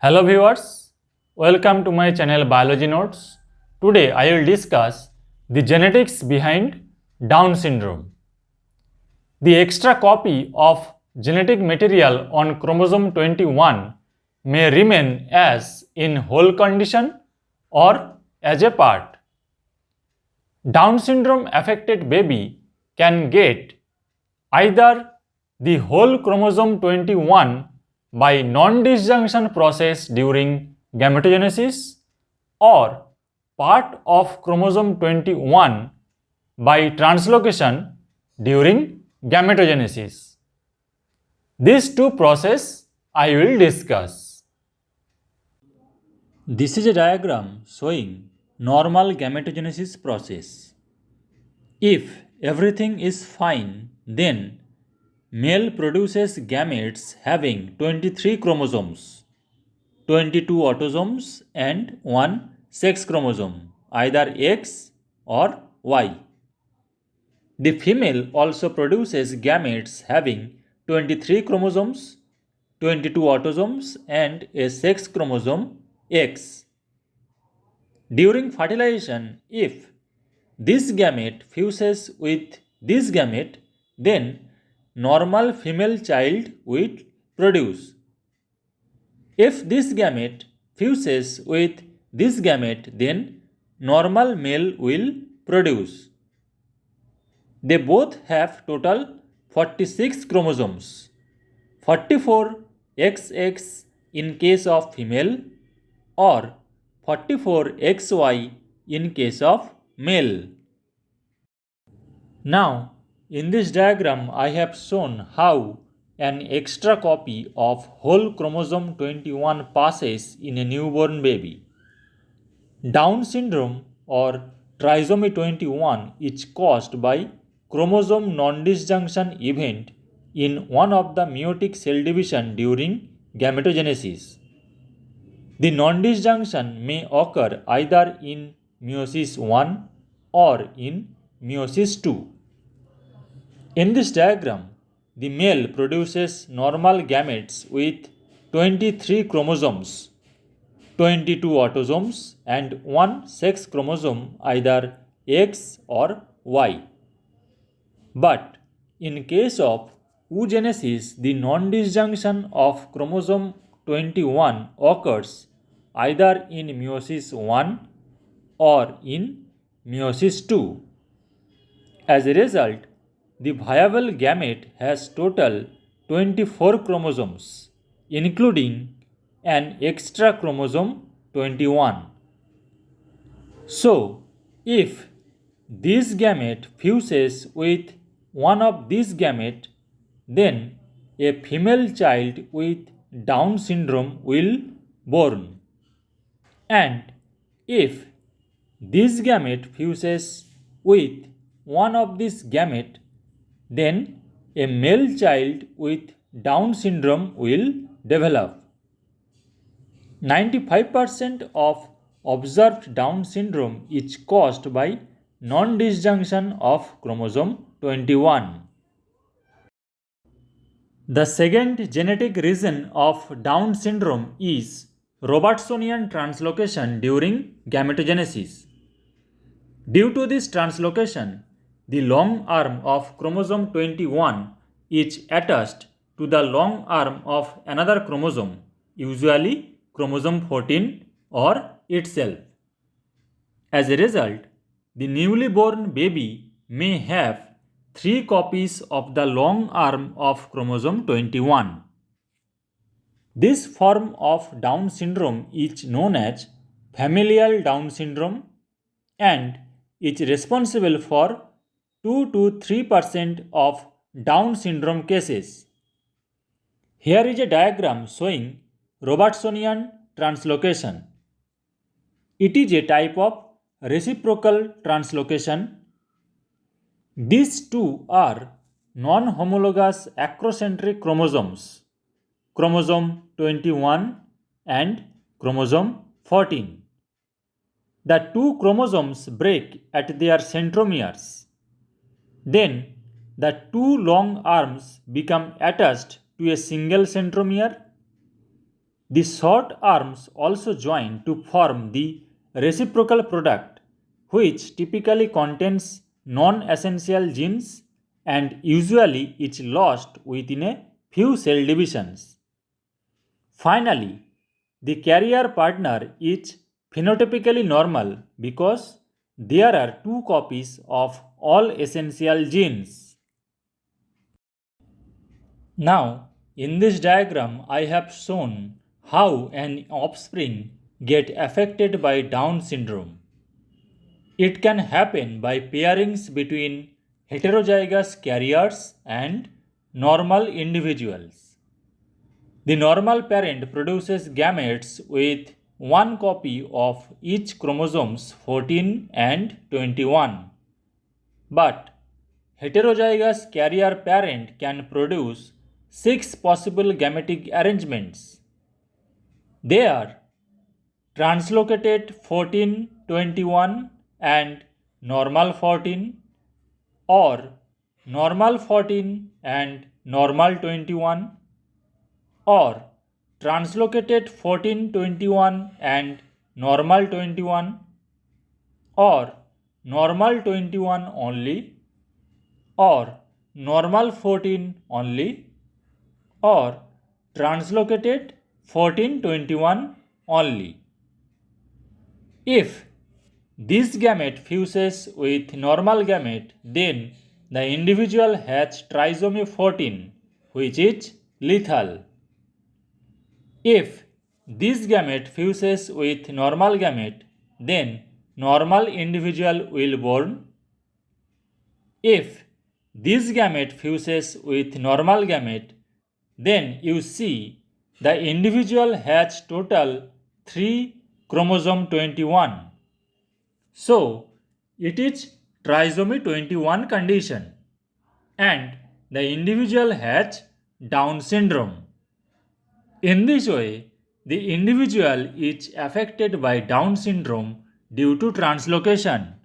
Hello viewers, welcome to my channel Biology Notes. Today I will discuss the genetics behind Down syndrome. The extra copy of genetic material on chromosome 21 may remain as in whole condition or as a part. Down syndrome affected baby can get either the whole chromosome 21 by non-disjunction process during gametogenesis or part of chromosome 21 by translocation during gametogenesis. These two processes I will discuss. This is a diagram showing normal gametogenesis process. If everything is fine, then male produces gametes having 23 chromosomes, 22 autosomes and 1 sex chromosome, either X or Y. The female also produces gametes having 23 chromosomes, 22 autosomes and a sex chromosome X. During fertilization, if this gamete fuses with this gamete, then normal female child will produce. If this gamete fuses with this gamete, then normal male will produce. They both have total 46 chromosomes, 44 XX in case of female or 44 XY in case of male. Now, in this diagram, I have shown how an extra copy of whole chromosome 21 passes in a newborn baby. Down syndrome or trisomy 21 is caused by chromosome non-disjunction event in one of the meiotic cell division during gametogenesis. The non-disjunction may occur either in meiosis 1 or in meiosis 2. In this diagram, the male produces normal gametes with 23 chromosomes, 22 autosomes and 1 sex chromosome either X or Y. But in case of oogenesis, the non-disjunction of chromosome 21 occurs either in meiosis 1 or in meiosis 2. As a result, the viable gamete has total 24 chromosomes, including an extra chromosome 21. So, if this gamete fuses with one of these gametes, then a female child with Down syndrome will born. And if this gamete fuses with one of these gamete, then a male child with Down syndrome will develop. 95% of observed Down syndrome is caused by non-disjunction of chromosome 21. The second genetic reason of Down syndrome is Robertsonian translocation during gametogenesis. Due to this translocation, the long arm of chromosome 21 is attached to the long arm of another chromosome, usually chromosome 14 or itself. As a result, the newly born baby may have 3 copies of the long arm of chromosome 21. This form of Down syndrome is known as familial Down syndrome and is responsible for 2 to 3% of Down syndrome cases. Here is a diagram showing Robertsonian translocation. It is a type of reciprocal translocation. These two are non-homologous acrocentric chromosomes, chromosome 21 and chromosome 14. The two chromosomes break at their centromeres. Then the two long arms become attached to a single centromere. The short arms also join to form the reciprocal product, which typically contains non-essential genes and usually is lost within a few cell divisions. Finally, the carrier partner is phenotypically normal because there are two copies of all essential genes. Now, in this diagram, I have shown how an offspring get affected by Down syndrome. It can happen by pairings between heterozygous carriers and normal individuals. The normal parent produces gametes with one copy of each chromosomes 14 and 21. But heterozygous carrier parent can produce 6 possible gametic arrangements. They are translocated 14, 21 and normal 14, or normal 14 and normal 21, or translocated 14, 21 and normal 21, or normal 21 only, or normal 14 only, or translocated 14, 21 only. If this gamete fuses with normal gamete, then the individual has trisomy 14, which is lethal. If this gamete fuses with normal gamete, then normal individual will born. If this gamete fuses with normal gamete, then you see the individual has total 3 chromosome 21. So it is trisomy 21 condition and the individual has Down syndrome. In this way, the individual is affected by Down syndrome due to translocation.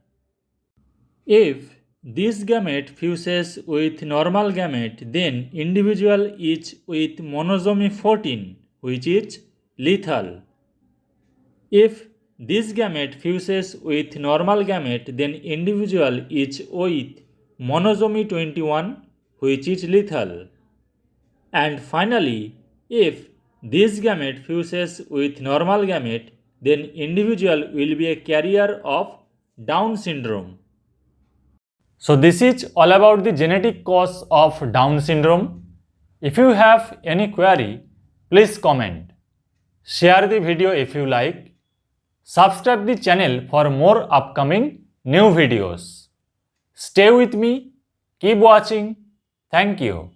If this gamete fuses with normal gamete, then individual is with monosomy 14, which is lethal. If this gamete fuses with normal gamete, then individual is with monosomy 21, which is lethal. And finally, if this gamete fuses with normal gamete, then individual will be a carrier of Down syndrome. So this is all about the genetic cause of Down syndrome. If you have any query, please comment. Share the video if you like. Subscribe the channel for more upcoming new videos. Stay with me. Keep watching. Thank you.